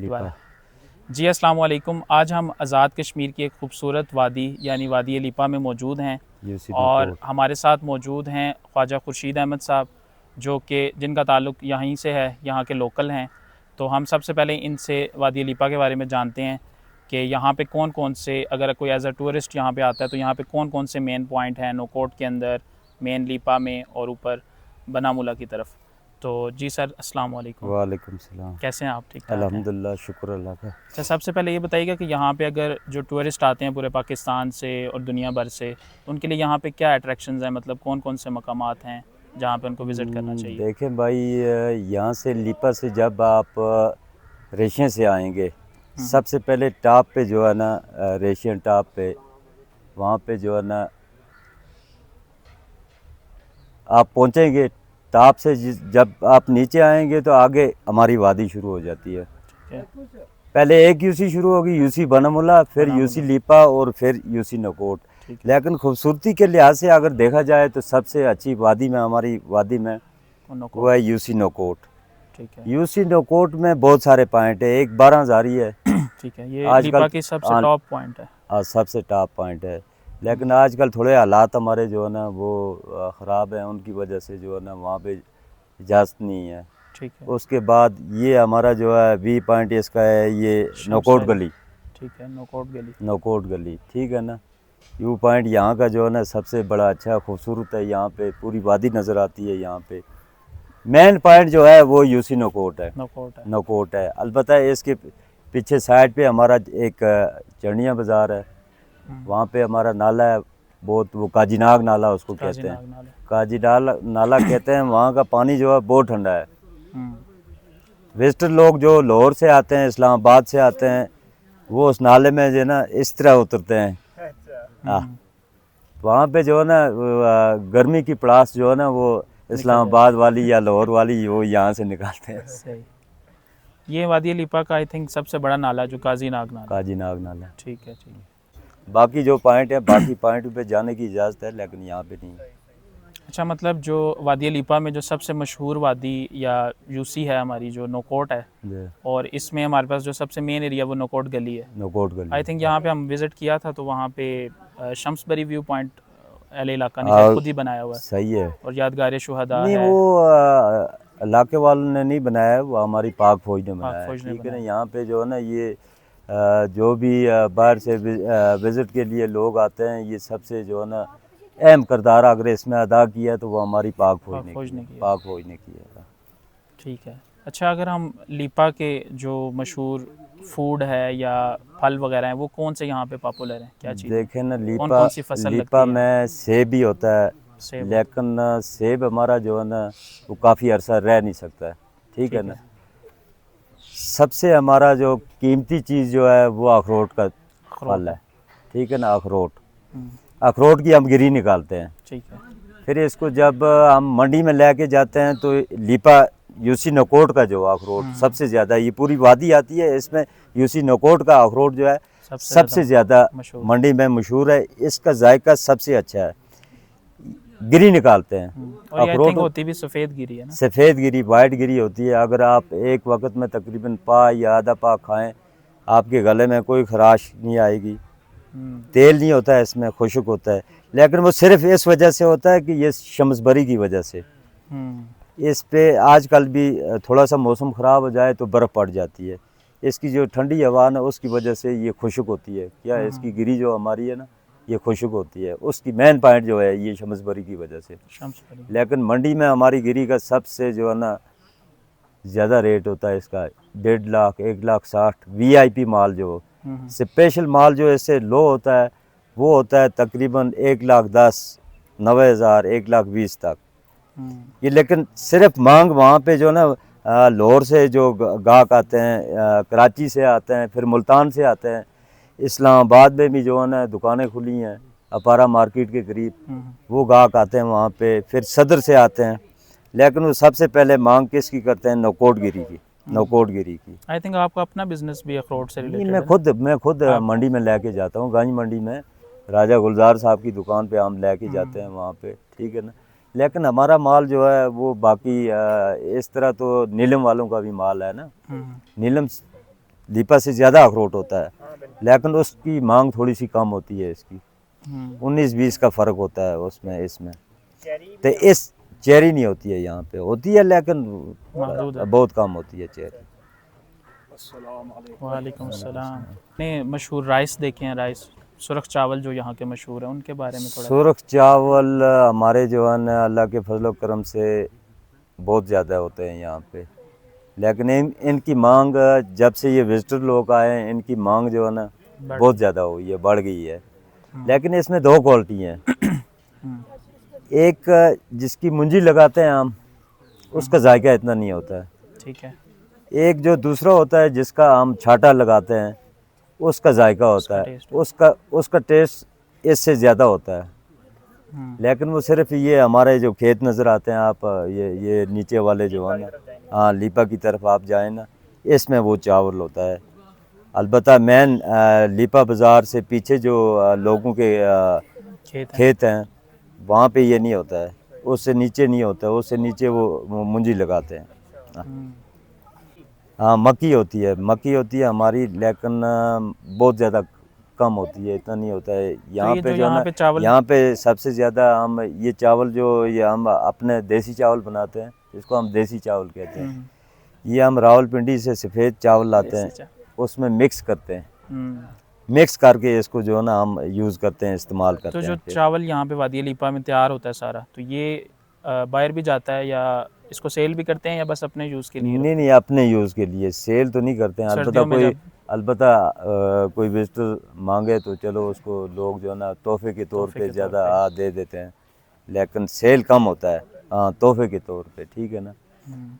लिपा। जी अस्सलाम वालेकुम। आज हम आज़ाद कश्मीर की एक खूबसूरत वादी यानी वादी लिपा में मौजूद हैं और हमारे साथ मौजूद हैं ख्वाजा खुर्शीद अहमद साहब, जो कि जिनका ताल्लुक़ यहीं से है, यहाँ के लोकल हैं। तो हम सबसे पहले इनसे वादी लिपा के बारे में जानते हैं कि यहाँ पे कौन कौन से, अगर कोई एज़ अ टूरिस्ट यहाँ पे आता है तो यहाँ पे कौन कौन से मेन पॉइंट हैं नौकोट के अंदर, मेन लिपा में और ऊपर बनामुला की तरफ। तो जी सर, अस्सलाम वालेकुम। वालेकुम सलाम। कैसे हैं आप? ठीक ठाक हैं? अल्हम्दुलिल्लाह, शुक्र अल्लाह का। अच्छा, सबसे पहले ये बताइएगा कि यहाँ पे अगर जो टूरिस्ट आते हैं पूरे पाकिस्तान से और दुनिया भर से, तो उनके लिए यहाँ पे क्या अट्रैक्शंस हैं, मतलब कौन कौन से मकामात हैं जहाँ पे उनको विज़िट करना चाहिए? देखें भाई, यहाँ से लिपा से जब आप रेशियन से आएंगे, सबसे पहले टॉप पे जो है ना, रेशियन टॉप पे, वहाँ पे जो है ना आप पहुँचेंगे। टॉप से जब आप नीचे आएंगे तो आगे हमारी वादी शुरू हो जाती है। पहले एक यूसी शुरू होगी, यूसी बनामुला, फिर यूसी लिपा और फिर यूसी नौकोट। लेकिन खूबसूरती के लिहाज से अगर देखा जाए तो सबसे अच्छी वादी में, हमारी वादी में, वो है यूसी नौकोट। ठीक है। यूसी नौकोट में बहुत सारे पॉइंट है, एक 12,000 है। ठीक है, ये लिपा की सबसे टॉप पॉइंट है। हाँ, सबसे टॉप पॉइंट है। लेकिन आजकल थोड़े हालात हमारे जो है ना वो ख़राब हैं, उनकी वजह से जो है ना वहाँ पे इजाज़त नहीं है। ठीक है। उसके बाद ये हमारा जो है वी पॉइंट इसका है, ये नौकोट गली। ठीक है, नौकोट गली। नौकोट गली, ठीक है ना। व्यू पॉइंट यहाँ का जो है ना सबसे बड़ा अच्छा खूबसूरत है। यहाँ पे पूरी वादी नज़र आती है। यहाँ पे मेन पॉइंट जो है वो यूसी नौकोट है। नौकोट है। अलबत्ता इसके पीछे साइड पे हमारा एक चढ़िया बाज़ार है, वहाँ पे हमारा नाला है बहुत, वो काजीनाग नाला उसको कहते हैं। काजीनाग नाला कहते हैं। वहाँ का पानी जो है बहुत ठंडा है। विजिटर लोग जो लाहौर से आते हैं, इस्लामाबाद से आते हैं, वो उस नाले में जो है ना इस तरह उतरते हैं। हाँ, वहाँ पे जो है ना गर्मी की पड़ास जो है ना वो इस्लामाबाद वाली या लाहौर वाली वो यहाँ से निकालते हैं। सही। ये वादी लिपा का आई थिंक सबसे बड़ा नाला जो काजीनाग नाला। काजीनाग नाला। ठीक है, ठीक है। बाकी जो पॉइंट है, बाकी पॉइंट पे जाने की इजाज़त है, लेकिन यहाँ पे नहीं। अच्छा, मतलब जो वादी लिपा में जो सबसे मशहूर वादी या यूसी है हमारी, जो नौकोट है, और इसमें हमारे पास जो सबसे मेन एरिया वो नौकोट गली है। नौकोट गली आई थिंक यहाँ पे हम विज़िट किया था तो वहाँ पे शम्सबरी व्यू पॉइंट एल इलाका ने शायद खुद ही बनाया हुआ है। सही है। और यादगार शुहदा नहीं, है। वो इलाके वालों ने नहीं बनाया है, वो हमारी पाक फौज ने बनाया है। ठीक है ना। यहाँ पे जो है ना ये जो भी बाहर से विज़िट के लिए लोग आते हैं, ये सबसे जो है ना अहम किरदार अगर इसमें अदा किया तो वो हमारी पाक फौज ने किया। पाक फौज ने किया। ठीक है। अच्छा, अगर हम लिपा के जो मशहूर फूड है या फल वगैरह हैं, वो कौन से यहाँ पे पॉपुलर हैं? क्या चीज़ देखें ना, कौन सी फसल लिपा में सेब भी होता है, लेकिन सेब हमारा जो है ना वो काफ़ी अरसा रह नहीं सकता है। ठीक है ना। सबसे हमारा जो कीमती चीज़ जो है वो अखरोट का फल है। ठीक है ना। अखरोट की हम गिरी निकालते हैं। ठीक है। फिर इसको जब हम मंडी में लेके जाते हैं तो लिपा यूसी नौकोट का जो अखरोट सबसे ज़्यादा, ये पूरी वादी आती है, इसमें यूसी नौकोट का अखरोट जो है सबसे ज़्यादा मंडी में मशहूर है। इसका जायका सबसे अच्छा है। गिरी निकालते हैं। और अखरोट होती भी सफ़ेद गिरी है ना? सफ़ेद गिरी, वाइट गिरी होती है। अगर आप एक वक्त में तकरीबन पा या आधा पा खाएं, आपके गले में कोई खराश नहीं आएगी। तेल नहीं होता है इसमें, खुशक होता है। लेकिन वो सिर्फ इस वजह से होता है कि ये शम्सबरी की वजह से। इस पे आजकल भी थोड़ा सा मौसम ख़राब हो जाए तो बर्फ़ पड़ जाती है। इसकी जो ठंडी हवा ना उसकी वजह से ये खुशक होती है। क्या इसकी गिरी जो हमारी है ना ये खुशक होती है। उसकी मेन पॉइंट जो है ये शम्सबरी की वजह से। लेकिन मंडी में हमारी गिरी का सबसे जो है ना ज़्यादा रेट होता है इसका, 1.5 लाख 1,60,000। VIP माल जो स्पेशल माल जो इससे लो होता है वो होता है तकरीबन 1,10,000, 90,000, 1,20,000 तक। ये लेकिन सिर्फ मांग वहाँ पे जो ना लाहौर से जो गाहक आते हैं, कराची से आते हैं, फिर मुल्तान से आते हैं, इस्लामाबाद में भी जो है ना दुकानें खुली हैं अपारा मार्केट के करीब, वो गाहक आते हैं वहाँ पे, फिर सदर से आते हैं। लेकिन वो सबसे पहले मांग किसकी करते हैं? नौकोट गिरी की। नौकोट गिरी की। आई थिंक आपका अपना बिजनेस भी अखरोट से रिलेटेड है। मैं खुद मंडी में लेके जाता हूँ। गंज मंडी में राजा गुलजार साहब की दुकान पे हम लेके जाते हैं वहाँ पे। ठीक है ना। लेकिन हमारा माल जो है वो बाकी इस तरह तो नीलम वालों का भी माल है ना। नीलम लीपा से ज़्यादा अखरोट होता है, लेकिन उसकी मांग थोड़ी सी कम होती है इसकी। 19-20 का फ़र्क होता है उसमें इसमें। तो इस चेरी नहीं होती है यहाँ पे, होती है लेकिन बहुत कम होती है चेरी। वालेकुम अस्सलाम। ने मशहूर राइस देखे हैं, राइस सुरख चावल जो यहाँ के मशहूर हैं, उनके बारे में थोड़ा। सुरख चावल हमारे जो है ना अल्लाह के फजल करम से बहुत ज़्यादा होते हैं यहाँ पे, लेकिन इनकी मांग जब से ये विजिटर लोग आए हैं, इनकी मांग जो है ना बहुत ज़्यादा हुई है, बढ़ गई है। लेकिन इसमें दो क्वालिटी हैं। एक जिसकी मुंजी लगाते हैं हम, उसका जायका इतना नहीं होता है, ठीक है। एक जो दूसरा होता है जिसका हम छाटा लगाते हैं, उसका जायका होता है, उसका टेस्ट इससे ज़्यादा होता है। लेकिन वो सिर्फ ये हमारे जो खेत नज़र आते हैं, आप ये नीचे वाले जो है ना, हाँ लीपा की तरफ आप जाएं ना, इसमें वो चावल होता है। अलबत्ता मेन लीपा बाज़ार से पीछे जो लोगों के खेत हैं, वहाँ पे ये नहीं होता है, उससे नीचे नहीं होता है, उससे नीचे वो मुंजी लगाते हैं। हाँ मक्की होती है हमारी, लेकिन बहुत ज़्यादा कम होती है, इतना नहीं होता है यहाँ पे। जो है ना यहाँ पे सबसे ज़्यादा हम ये चावल जो ये हम अपने देसी चावल बनाते हैं, जिसको हम देसी चावल कहते हैं, ये हम रावलपिंडी से सफ़ेद चावल लाते हैं, उसमें मिक्स करते हैं, मिक्स करके इसको जो है ना हम यूज़ करते हैं, इस्तेमाल करते हैं। तो जो चावल यहाँ पे वादी लीपा में तैयार होता है सारा, तो ये बाहर भी जाता है या इसको सेल भी करते हैं या बस अपने यूज़ के लिए? नहीं अपने यूज़ के लिए, सेल तो नहीं करते हैं। अलबत्ता कोई विजिटर मांगे तो चलो उसको लोग जो है ना तोहफे के तौर पे ज़्यादा दे देते हैं, लेकिन सेल कम होता है। हाँ तोहफे के तौर पे, ठीक है ना।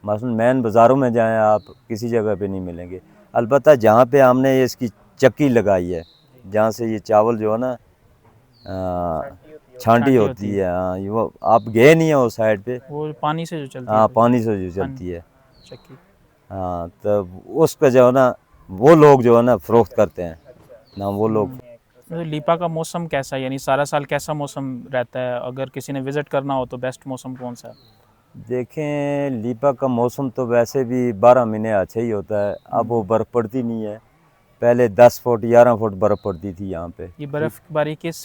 मसलन मेन बाज़ारों में जाएं आप, किसी जगह पे नहीं मिलेंगे। अलबत्ता जहाँ पे हमने इसकी चक्की लगाई है, जहाँ से ये चावल जो है ना छांटी होती है, हाँ वो आप गए नहीं है उस साइड पे, वो पानी से जो चलती है। हाँ पानी से जो चलती है चक्की, हाँ तब उसका जो है ना वो लोग जो है ना फ़रोख्त करते हैं ना, वो लोग। तो लीपा का मौसम कैसा है, यानी सारा साल कैसा मौसम रहता है? अगर किसी ने विज़िट करना हो तो बेस्ट मौसम कौन सा है? देखें लीपा का मौसम तो वैसे भी 12 महीने अच्छा ही होता है। अब वो बर्फ़ पड़ती नहीं है, पहले 10 फुट 11 फुट बर्फ़ पड़ती थी यहाँ पे। ये बर्फ़बारी किस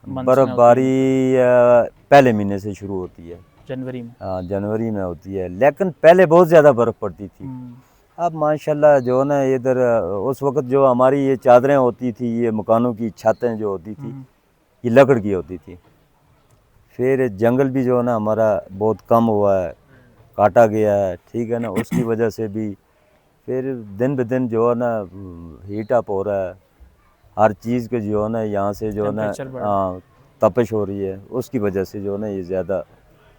बर्फ़बारी पहले महीने से शुरू होती है, जनवरी में। हाँ जनवरी में होती है, लेकिन पहले बहुत ज़्यादा बर्फ़ पड़ती थी। अब माशाल्लाह जो है ना इधर उस वक़्त जो हमारी ये चादरें होती थी, ये मकानों की छतें जो होती थी, ये लकड़ की होती थी। फिर जंगल भी जो है ना हमारा बहुत कम हुआ है, काटा गया है, ठीक है ना। उसकी वजह से भी फिर दिन ब दिन जो है ना हीट अप हो रहा है, हर चीज़ के जो है ना यहाँ से जो है ना तपिश हो रही है, उसकी वजह से जो है ना ये ज़्यादा।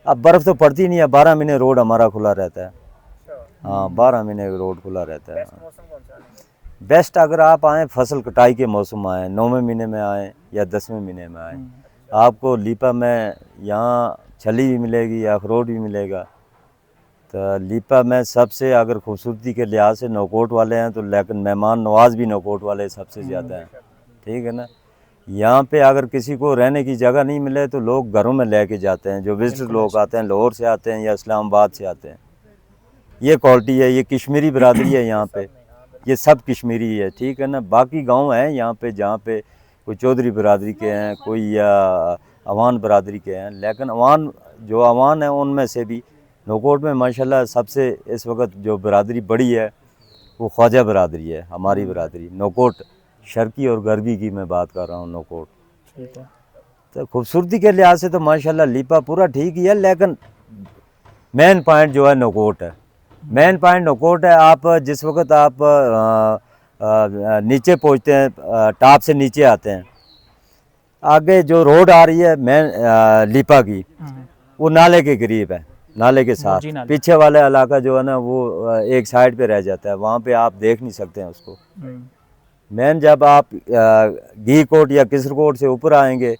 अब बर्फ़ तो पड़ती नहीं है, 12 महीने रोड हमारा खुला रहता है। हाँ 12 महीने रोड खुला रहता है। बेस्ट अगर आप आएँ फसल कटाई के मौसम आएँ, 9वें महीने में आएँ या 10वें महीने में आएँ, आपको लीपा में यहाँ छली भी मिलेगी, अखरोट भी मिलेगा। तो लीपा में सबसे अगर खूबसूरती के लिहाज से नौकोट वाले हैं, तो लेकिन मेहमान नवाज भी नौकोट वाले सबसे ज़्यादा हैं, ठीक है ना। यहाँ पे अगर किसी को रहने की जगह नहीं मिले तो लोग घरों में लेके जाते हैं, जो विजिटर लोग आते हैं, लाहौर से आते हैं या इस्लामाबाद से आते हैं। ये क्वालिटी है, ये कश्मीरी बरादरी है यहाँ पे, ये सब कश्मीरी है, ठीक है ना। बाकी गांव हैं यहाँ पे जहाँ पे कोई चौधरी बरादरी के हैं, कोई या अवान बरादरी के हैं, लेकिन अवान है उनमें से भी नौकोट में माशाल्लाह सबसे इस वक्त जो बरादरी बड़ी है वो ख्वाजा बरादरी है, हमारी बरादरी। नौकोट शर्की और गर्बी की मैं बात कर रहा हूँ, नौकोट। ठीक है। तो खूबसूरती के लिहाज से तो माशाल्लाह लीपा पूरा ठीक ही है, लेकिन मेन पॉइंट जो है नौकोट है। मेन पॉइंट नौकोट है। आप जिस वक्त आप नीचे पहुंचते हैं, टॉप से नीचे आते हैं, आगे जो रोड आ रही है मेन लीपा की, वो नाले के करीब है, नाले के साथ। पीछे वाला इलाका जो है ना वो एक साइड पे रह जाता है, वहाँ पे आप देख नहीं सकते हैं उसको। मेन जब आप घी कोट या किसरकोट से ऊपर आएंगे,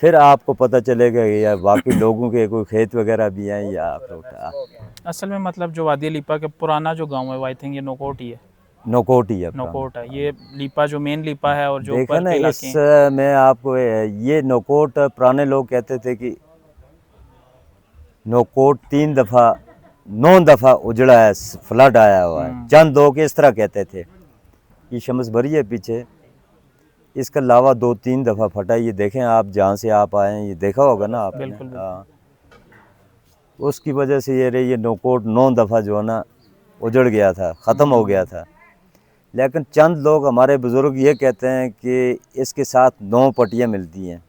फिर आपको पता चलेगा कि यार बाकी लोगों के कोई खेत वगैरह भी हैं या अखरोट। असल में मतलब जो वादी लीपा के पुराना जो गांव है, आई थिंक ये नौकोट ही है। नौकोट ही है, नौकोट है ये लीपा, जो मेन लीपा है। और जो देखा ना, इसमें आपको ये नौकोट पुराने लोग कहते थे कि नौकोट 3 दफ़ा 9 दफ़ा उजड़ा है, फ्लड आया हुआ है, चंद लोग इस तरह कहते थे। ये शम्स बरी है पीछे, इसके अलावा 2-3 दफ़ा फटा। ये देखें आप, जहाँ से आप आए हैं ये देखा होगा ना आपने। बिल्कुल। हाँ, उसकी वजह से ये नोकोट 9 दफ़ा जो है ना उजड़ गया था, ख़त्म हो गया था। लेकिन चंद लोग हमारे बुज़ुर्ग ये कहते हैं कि इसके साथ 9 पट्टियाँ मिलती हैं,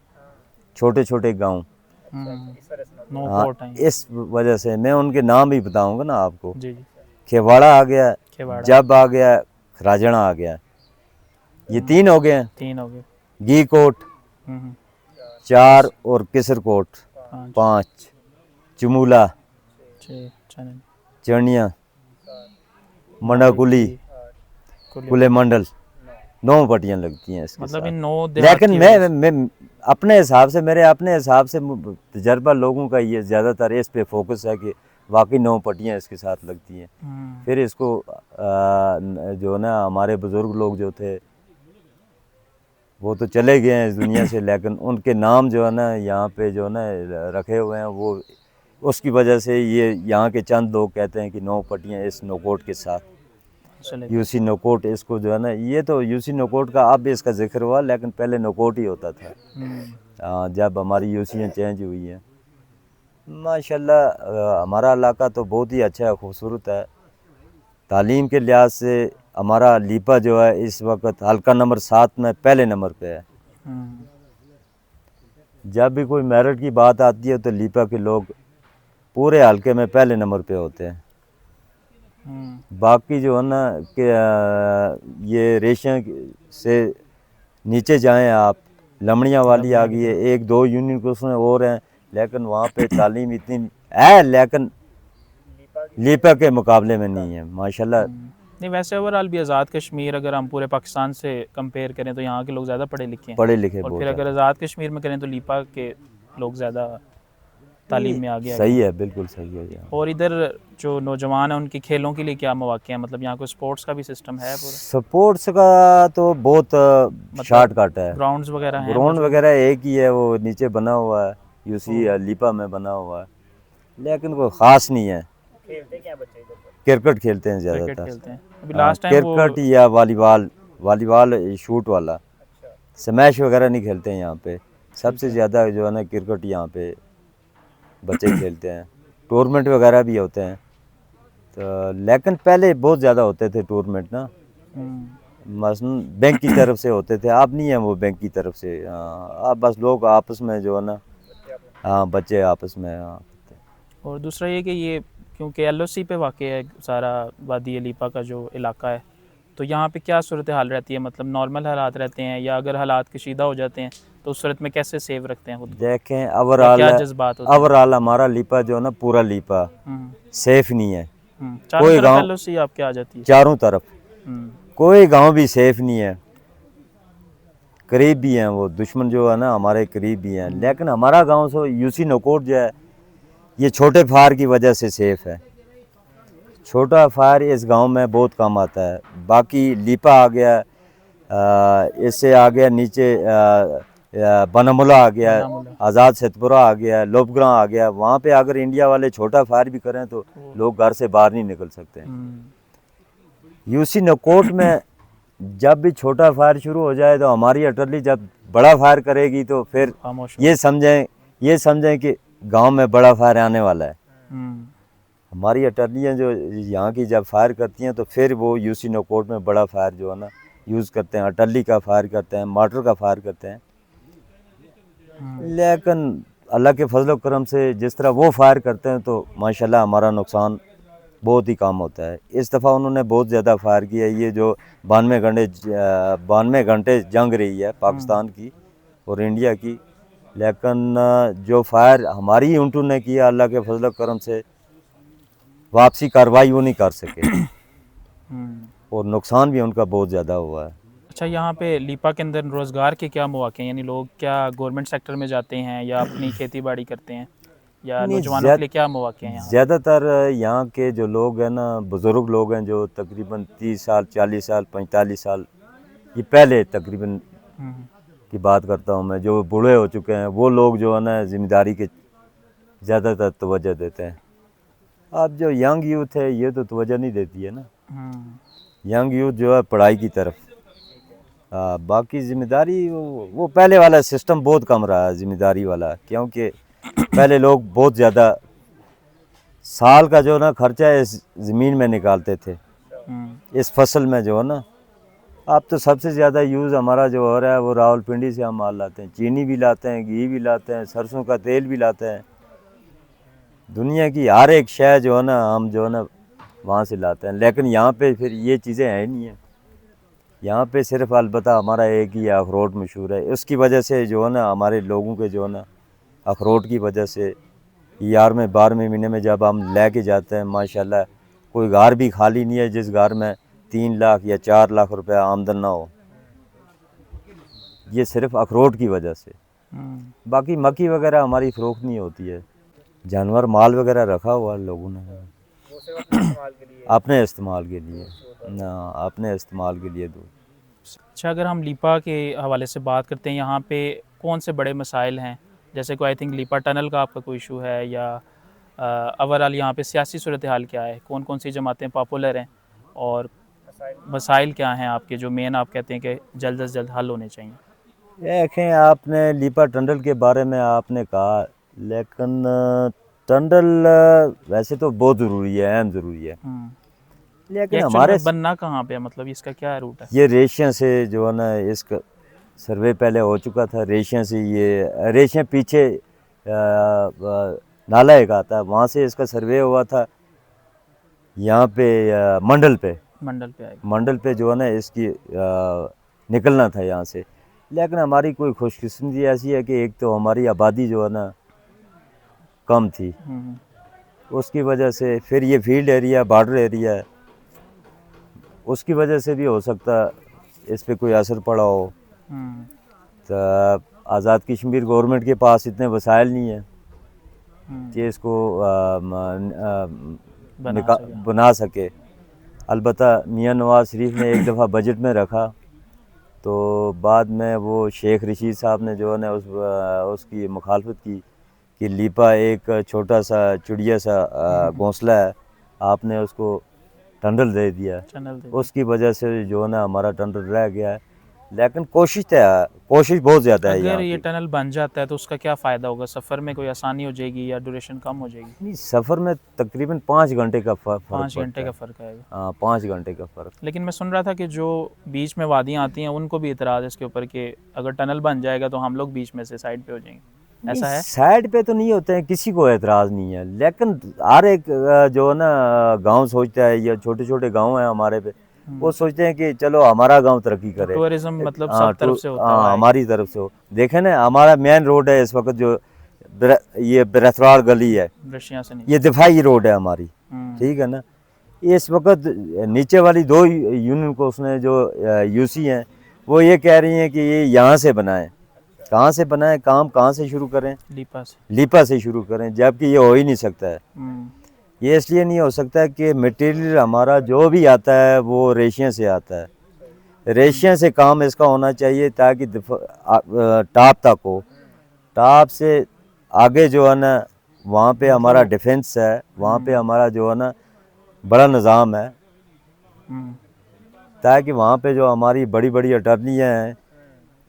छोटे छोटे गांव। नो हाँ, कोट हैं। इस वजह से मैं उनके नाम भी बताऊंगा ना आपको। जी जी। खेवाड़ा आ गया, खेवाड़ा। जब आ गया, खराजड़ा आ गया, ये 3 हो गए हैं। 3 हो गए। घी कोट हम्म, 4 और किसर कोट 5 5, चमूला, 6 चने चनिया, मंडाकुली, कुले मंडल, 9 पट्टियाँ लगती हैं इसके मतलब साथ। इन 9 लेकिन मैं अपने हिसाब से, मेरे अपने हिसाब से तजर्बा लोगों का ये ज़्यादातर इस पे फोकस है कि वाकई 9 पट्टियाँ इसके साथ लगती हैं। फिर इसको जो ना हमारे बुज़ुर्ग लोग जो थे वो तो चले गए हैं इस दुनिया से, लेकिन उनके नाम जो है ना यहाँ पे जो है ना रखे हुए हैं, वो उसकी वजह से ये यहाँ के चंद लोग कहते हैं कि 9 पट्टियाँ इस नोकोट के साथ। यूसी नोकोट इसको जो है ना, ये तो यूसी नोकोट का अब इसका जिक्र हुआ, लेकिन पहले नोकोट ही होता था। जब हमारी यूसियाँ चेंज हुई हैं। माशाल्लाह हमारा इलाका तो बहुत ही अच्छा है, खूबसूरत है। तालीम के लिहाज से हमारा लीपा जो है इस वक्त हल्का नंबर 7 में पहले नंबर पे है। जब भी कोई मेरिट की बात आती है तो लीपा के लोग पूरे हल्के में पहले नंबर पे होते हैं। बाकी जो है ना कि ये रेशे से नीचे जाएं आप, लमड़ियाँ वाली आ गई है, 1-2 यूनियन को उसमें और हैं, लेकिन वहाँ पे तालीम इतनी है, लेकिन लीपा के मुकाबले में नहीं है माशाल्लाह। नहीं, वैसे ओवरऑल भी आज़ाद कश्मीर अगर हम पूरे पाकिस्तान से कंपेयर करें तो यहाँ के लोग ज़्यादा पढ़े लिखे हैं, पढ़े लिखे और बहुत फिर अगर आज़ाद कश्मीर में करें तो लीपा के लोग ज़्यादा तालीम में आगे सही है, बिल्कुल सही है यहाँ। और इधर जो नौजवान हैं उनके खेलों के लिए क्या मौके हैं, मतलब यहाँ कोई स्पोर्ट्स का भी सिस्टम है पूरा? स्पोर्ट्स का तो बहुत शॉर्टकट है। ग्राउंड्स वगैरह हैं? ग्राउंड वगैरह एक ही है, वो नीचे बना हुआ है, यूसी लीपा में बना हुआ है, लेकिन कोई ख़ास नहीं है। खेलते क्या बच्चे इधर? क्रिकेट खेलते हैं क्रिकेट ज़्यादातर। खेलते हैं। अभी लास्ट टाइम वो क्रिकेट या वॉलीबॉल शूट वाला, स्मैश वगैरह नहीं खेलते हैं यहाँ पे। सबसे ज़्यादा जो है ना क्रिकेट यहाँ पे बच्चे खेलते हैं। टूर्नामेंट वगैरह भी होते हैं तो, लेकिन पहले बहुत ज़्यादा होते थे टूर्नामेंट ना, मसलन बैंक की तरफ से होते थे। अब नहीं है वो बैंक की तरफ से। अब बस लोग आपस में जो है ना, हाँ बच्चे आपस में। और दूसरा ये कि ये क्योंकि LOC पे वाक़ है सारा वादी लीपा का जो इलाका है, तो यहाँ पे क्या सूरत हाल रहती है, मतलब नॉर्मल हालात रहते हैं या अगर हालात कशीदा हो जाते हैं तो उस सूरत में कैसे सेव रखते हैं खुद को? देखें ओवरऑल हमारा लीपा जो है ना, पूरा लीपा सेफ नहीं है। कोई गाँव LOC आपके आ जाती है चारों तरफ, कोई गांव भी सेफ नहीं है। करीब भी हैं वो दुश्मन जो है ना हमारे करीब भी हैं, लेकिन हमारा गांव सो यूसी नोकोट जो है ये छोटे फायर की वजह से सेफ है। छोटा फायर इस गांव में बहुत कम आता है। बाकी लीपा आ गया, इससे आ गया नीचे बनमुला आ गया, आज़ाद सतपुरा आ गया, लोपग्रा आ गया। वहाँ पे अगर इंडिया वाले छोटा फायर भी करें तो लोग घर से बाहर नहीं निकल सकते। यूसी नोकोट में जब भी छोटा फायर शुरू हो जाए तो हमारी अटर्ली जब बड़ा फायर करेगी तो फिर ये समझें कि गांव में बड़ा फायर आने वाला है। हमारी अटर्लियाँ जो यहाँ की जब फायर करती हैं तो फिर वो यूसी नोकोट में बड़ा फायर जो है ना यूज़ करते हैं, अटर्ली का फायर करते हैं, मार्टर का फायर करते हैं। लेकिन अल्लाह के फजल करम से जिस तरह वो फायर करते हैं तो माशाल्लाह हमारा नुकसान बहुत ही कम होता है। इस दफ़ा उन्होंने बहुत ज़्यादा फायर किया। ये जो 92 घंटे जंग रही है पाकिस्तान की और इंडिया की, लेकिन जो फायर हमारी यूनिट ने किया अल्लाह के फजल करम से वापसी कार्रवाई वो नहीं कर सके और नुकसान भी उनका बहुत ज़्यादा हुआ है। अच्छा, यहाँ पे लीपा के अंदर रोज़गार के क्या मौके हैं, यानी लोग क्या गवर्नमेंट सेक्टर में जाते हैं या अपनी खेती बाड़ी करते हैं, या नौजवानों के लिए क्या मौके हैं यहाँ? ज़्यादातर यहाँ के जो लोग हैं ना, बुज़ुर्ग लोग हैं जो तकरीबन 30 साल 40 साल 45 साल, ये पहले तकरीबन की बात करता हूँ मैं, जो बूढ़े हो चुके हैं वो लोग जो है ना ज़िम्मेदारी के ज़्यादातर तवज्जो देते हैं। अब जो यंग यूथ है ये तो तवज्जो नहीं देती है ना। यंग यूथ जो है पढ़ाई की तरफ बाकी जिम्मेदारी वो पहले वाला सिस्टम बहुत कम रहा है जिम्मेदारी वाला, क्योंकि पहले लोग बहुत ज़्यादा साल का जो ना खर्चा इस ज़मीन में निकालते थे, इस फसल में जो है ना। अब तो सबसे ज़्यादा यूज़ हमारा जो हो रहा है वो रावलपिंडी से हम माल लाते हैं, चीनी भी लाते हैं, घी भी लाते हैं, सरसों का तेल भी लाते हैं। दुनिया की हर एक शय जो है ना हम जो है ना वहाँ से लाते हैं। लेकिन यहाँ पे फिर ये चीज़ें हैं नहीं है, यहाँ पे सिर्फ अलबत्ता हमारा एक ही अखरोट मशहूर है। उसकी वजह से जो है ना हमारे लोगों के जो है ना अखरोट की वजह से 11वें 12वें महीने में जब हम लेके जाते हैं, माशाल्लाह कोई घर भी खाली नहीं है जिस घर में 3 लाख या 4 लाख रुपए आमदन ना हो, ये सिर्फ अखरोट की वजह से। बाकी मक्की वगैरह हमारी फ़रोख्त नहीं होती है, जानवर माल वगैरह रखा हुआ है लोगों ने अपने इस्तेमाल के लिए ना, अपने इस्तेमाल के लिए दो। अच्छा, अगर हम लीपा के हवाले से बात करते हैं, यहाँ पे कौन से बड़े मसाइल हैं? जैसे कोई आई थिंक लीपा टनल का आपका कोई इशू है, या ओवरऑल यहाँ पे सियासी सूरत हाल क्या है, कौन कौन सी जमातें पॉपुलर हैं, और मसाइल क्या हैं आपके जो मेन आप कहते हैं कि जल्द से जल्द हल होने चाहिए? देखें, आपने लीपा टंडल के बारे में आपने कहा, लेकिन टंडल वैसे तो बहुत ज़रूरी है, अहम ज़रूरी है, लेकिन हमारे बनना कहाँ पे है, मतलब इसका क्या रूट है? ये रेशिया से जो है ना, इसका सर्वे पहले हो चुका था। रेशिया से ये रेशिया पीछे नाला एक आता है, वहाँ से इसका सर्वे हुआ था। यहाँ पे मंडल पे मंडल पे जो है ना इसकी निकलना था यहाँ से। लेकिन हमारी कोई खुशकिस्मती ऐसी है कि एक तो हमारी आबादी जो है ना कम थी, उसकी वजह से, फिर ये फील्ड एरिया बॉर्डर एरिया है, उसकी वजह से भी हो सकता इस पे कोई असर पड़ा हो। तो आज़ाद कश्मीर गवर्नमेंट के पास इतने वसाइल नहीं है कि इसको बना सके। अलबत्ता मियाँ नवाज़ शरीफ ने एक दफ़ा बजट में रखा, तो बाद में वो शेख रशीद साहब ने जो है ना उसकी मुखालफत की कि लीपा एक छोटा सा चिड़िया सा घोंसला है, आपने उसको टंडल दे दिया। उसकी वजह से जो है ना हमारा टंडल रह गया है। लेकिन कोशिश बहुत ज़्यादा है। अगर ये टनल बन जाता है तो उसका क्या फ़ायदा होगा? सफ़र में कोई आसानी हो जाएगी या ड्यूरेशन कम हो जाएगी? नहीं, सफ़र में तकरीबन 5 घंटे का फ़र्क 5 घंटे का फ़र्क आएगा। हाँ, 5 घंटे का फ़र्क। लेकिन मैं सुन रहा था कि जो बीच में वादियाँ आती हैं उनको भी इतराज़ है इसके ऊपर कि अगर टनल बन जाएगा तो हम लोग बीच में से साइड पे हो जाएंगे, ऐसा है? साइड पे तो नहीं होते हैं, किसी को एतराज़ नहीं है, लेकिन हर एक जो है ना गाँव सोचता है, या छोटे छोटे गाँव हैं हमारे पे, वो सोचते हैं कि चलो हमारा गांव तरक्की करे। टूरिज्म मतलब सब तरफ से होता है, हमारी तरफ से हो। देखें ना, हमारा मेन रोड है इस वक्त जो ये बरथवाड़ गली है, ये दिफाई रोड है हमारी, ठीक है ना। इस वक्त नीचे वाली 2 यूनियन को उसने जो यूसी हैं वो ये कह रही हैं कि ये यहाँ से बनाएं। कहाँ से बनाएं? काम कहाँ से शुरू करें? लीपा से शुरू करें, जबकि ये हो ही नहीं सकता है। ये इसलिए नहीं हो सकता कि मटेरियल हमारा जो भी आता है वो रेशिया से आता है। रेशिया से काम इसका होना चाहिए ताकि टॉप तक हो। टॉप से आगे जो है ना वहाँ पे हमारा डिफेंस है, वहाँ पे हमारा जो है ना बड़ा निज़ाम है, ताकि वहाँ पे जो हमारी बड़ी बड़ी अटर्नियाँ हैं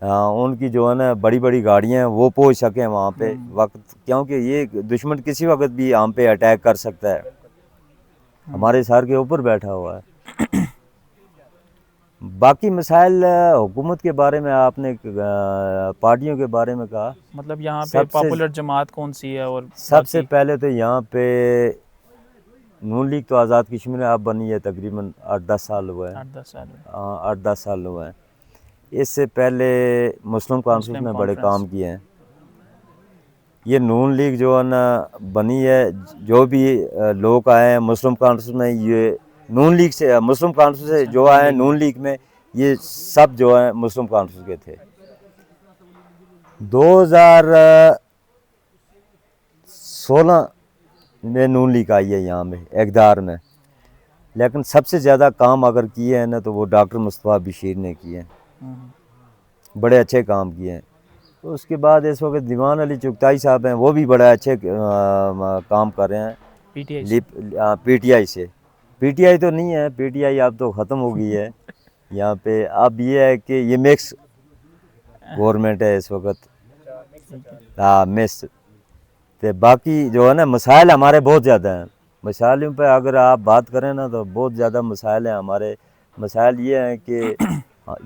उनकी जो है ना बड़ी बड़ी गाड़ियाँ हैं वो पहुँच सकें वहाँ पे वक्त, क्योंकि ये दुश्मन किसी वक्त भी हम पे अटैक कर सकता है, हमारे सर के ऊपर बैठा हुआ है। बाकी मसाइल हुकूमत के बारे में आपने पार्टियों के बारे में कहा, मतलब यहाँ पे पॉपुलर जमात कौन सी है? और सबसे पहले तो यहाँ पे नून लीग तो आज़ाद कश्मीर में अब बनी है, तकरीबन 8-10 साल हुए हैं। 8-10 साल हुए हैं। इससे पहले मुस्लिम कौंसिल ने बड़े काम किए हैं। ये नून लीग जो है ना बनी है, जो भी लोग आए हैं मुस्लिम कौंसिल में, ये नून लीग से, मुस्लिम कौंसिल से जो आए हैं नून लीग में, ये सब जो है मुस्लिम कौंसिल के थे। 2016 में नून लीग आई है यहाँ में इक़्तिदार में, लेकिन सबसे ज़्यादा काम अगर किए हैं ना तो वो डॉक्टर मुस्तफ़ा बशीर ने किए हैं, बड़े अच्छे काम किए हैं। तो उसके बाद इस वक्त दीवान अली चुगताई साहब हैं, वो भी बड़ा अच्छे काम कर रहे हैं पीटीआई से। पीटीआई तो नहीं है, पीटीआई अब तो ख़त्म हो गई है, यहाँ पे अब ये है कि ये मिक्स गवर्नमेंट है इस वक्त। हाँ मिक्स। तो बाकी जो है ना मसाइल हमारे बहुत ज़्यादा हैं। मसाइलों पे अगर आप बात करें ना तो बहुत ज़्यादा मसाइल हैं हमारे। मसाइल ये हैं कि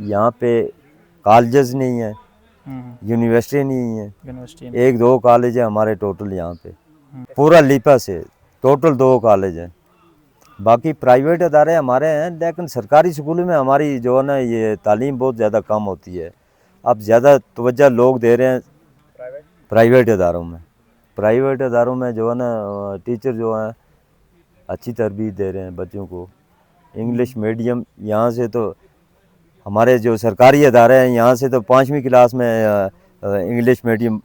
यहाँ पे कॉलेजेस नहीं है, यूनिवर्सिटी नहीं है। यूनिवर्सिटी एक दो कॉलेज है हमारे टोटल यहाँ पे, पूरा लीपा से टोटल 2 कॉलेज हैं। बाकी प्राइवेट अदारे हमारे हैं, लेकिन सरकारी स्कूलों में हमारी जो है ना ये तालीम बहुत ज़्यादा कम होती है। अब ज़्यादा तवज्जो लोग दे रहे हैं प्राइवेट अदारों में। प्राइवेट अदारों में जो है ना टीचर जो हैं अच्छी तरबियत दे रहे हैं बच्चों को। इंग्लिश मीडियम यहाँ से तो हमारे जो सरकारी अदारे हैं यहाँ से तो 5वीं क्लास में इंग्लिश मीडियम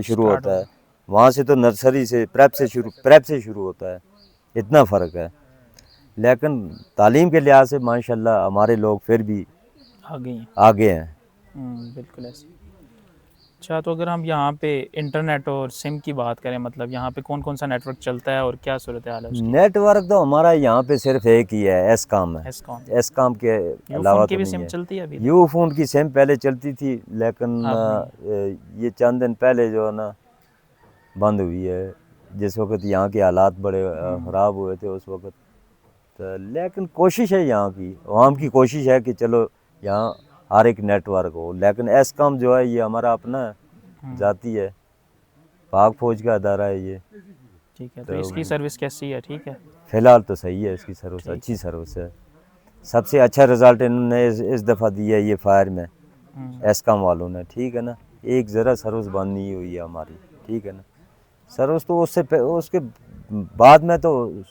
शुरू होता है। वहाँ से तो नर्सरी से प्रेप से शुरू होता है। इतना फ़र्क है। लेकिन तालीम के लिहाज से माशाल्लाह हमारे लोग फिर भी आगे हैं। बिल्कुल ऐसे। अच्छा, तो अगर हम यहाँ पे इंटरनेट और सिम की बात करें, मतलब यहाँ पे कौन कौन सा नेटवर्क चलता है और क्या सूरत हाल है उसकी? नेटवर्क तो हमारा यहाँ पे सिर्फ एक ही है, एसकॉम है। एसकॉम के अलावा की तो भी नहीं सिम है। चलती है अभी? यूफोन की सिम पहले चलती थी, लेकिन ये चंद दिन पहले जो है ना बंद हुई है। जिस वक्त यहाँ के हालात बड़े ख़राब हुए थे उस वक्त। तो लेकिन कोशिश है यहाँ की आवाम की कोशिश है कि चलो यहाँ हर एक नेटवर्क हो। लेकिन एसकॉम जो है ये हमारा अपना जाती है, पाक फौज का अदारा है ये। ठीक है, तो इसकी सर्विस कैसी है? ठीक है, फ़िलहाल तो सही है, इसकी सर्विस अच्छी सर्विस है। सबसे अच्छा रिज़ल्ट इन्होंने इस दफ़ा दिया है ये फायर में, एसकॉम वालों ने। ठीक है ना, एक ज़रा सर्विस बंद नहीं हुई है हमारी। ठीक है ना, सर्विस तो उसके बाद में तो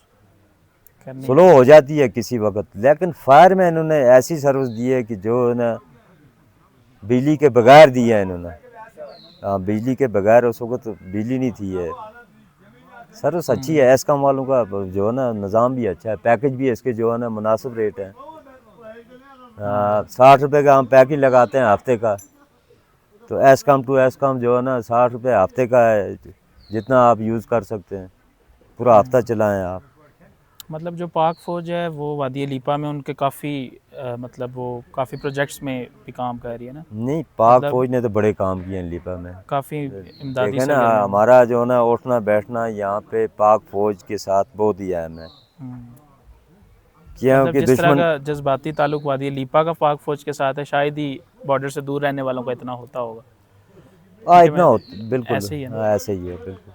स्लो हो जाती है किसी वक्त, लेकिन फायर में इन्होंने ऐसी सर्विस दी है कि जो ना बिजली के बगैर दी है इन्होंने। हाँ, बिजली के बगैर उस वक्त बिजली नहीं थी है। सर्विस अच्छी है एसकॉम वालों का, जो है ना निज़ाम भी अच्छा है, पैकेज भी इसके जो है ना मुनासिब रेट है। 60 रुपये का हम पैकेज लगाते हैं हफ्ते का, तो एसकॉम टू एसकॉम जो है ना 60 रुपये हफ्ते का है, जितना आप यूज़ कर सकते हैं, पूरा हफ्ता चलाएं आप। मतलब जो पाक फ़ौज है वो वादी लीपा में उनके काफ़ी मतलब वो काफ़ी प्रोजेक्ट्स में भी काम कर रही है ना? नहीं, पाक फौज ने तो बड़े काम किए हैं लीपा में, काफ़ी इमदादी देखें ना हमारा जो है ना उठना बैठना यहाँ पे पाक फौज के साथ बहुत ही अहम है। मतलब जिस तरह का जज्बाती ताल्लुक वादी लीपा का पाक फौज के साथ है, शायद ही बॉर्डर से दूर रहने वालों का इतना होता होगा। इतना होता बिल्कुल ऐसे ही है ना? ऐसे ही है बिल्कुल।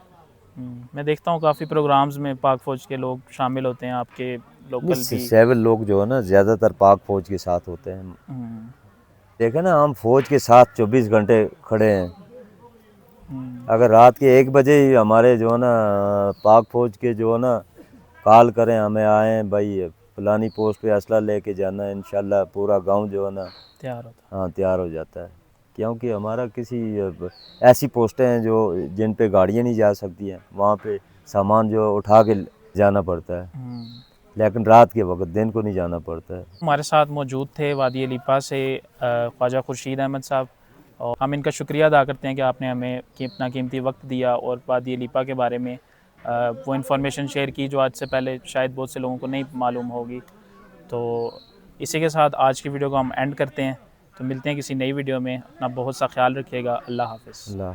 मैं देखता हूँ काफ़ी प्रोग्राम्स में पाक फौज के लोग शामिल होते हैं, आपके लोकल भी। सिविल लोग जो है ना ज़्यादातर पाक फौज के साथ होते हैं। देखें ना, हम फौज के साथ 24 घंटे खड़े हैं। अगर रात के 1 बजे ही हमारे जो है ना पाक फौज के जो है ना कॉल करें हमें, आए भाई फलानी पोस्ट पे असला लेके जाना है, इंशाल्लाह पूरा गांव जो है ना तैयार होता है। हाँ तैयार हो जाता है। क्योंकि हमारा किसी ऐसी पोस्टें हैं जो जिन पे गाड़ियाँ नहीं जा सकती हैं, वहाँ पे सामान जो उठा के जाना पड़ता है, लेकिन रात के वक्त, दिन को नहीं जाना पड़ता है। हमारे साथ मौजूद थे वादी लीपा से ख्वाजा खुर्शीद अहमद साहब, और हम इनका शुक्रिया अदा करते हैं कि आपने हमें अपना कीमती वक्त दिया और वादी लीपा के बारे में वो इन्फॉर्मेशन शेयर की जो आज से पहले शायद बहुत से लोगों को नहीं मालूम होगी। तो इसी के साथ आज की वीडियो को हम एंड करते हैं। तो मिलते हैं किसी नई वीडियो में। अपना बहुत सा ख्याल रखिएगा। अल्लाह हाफ़िज़।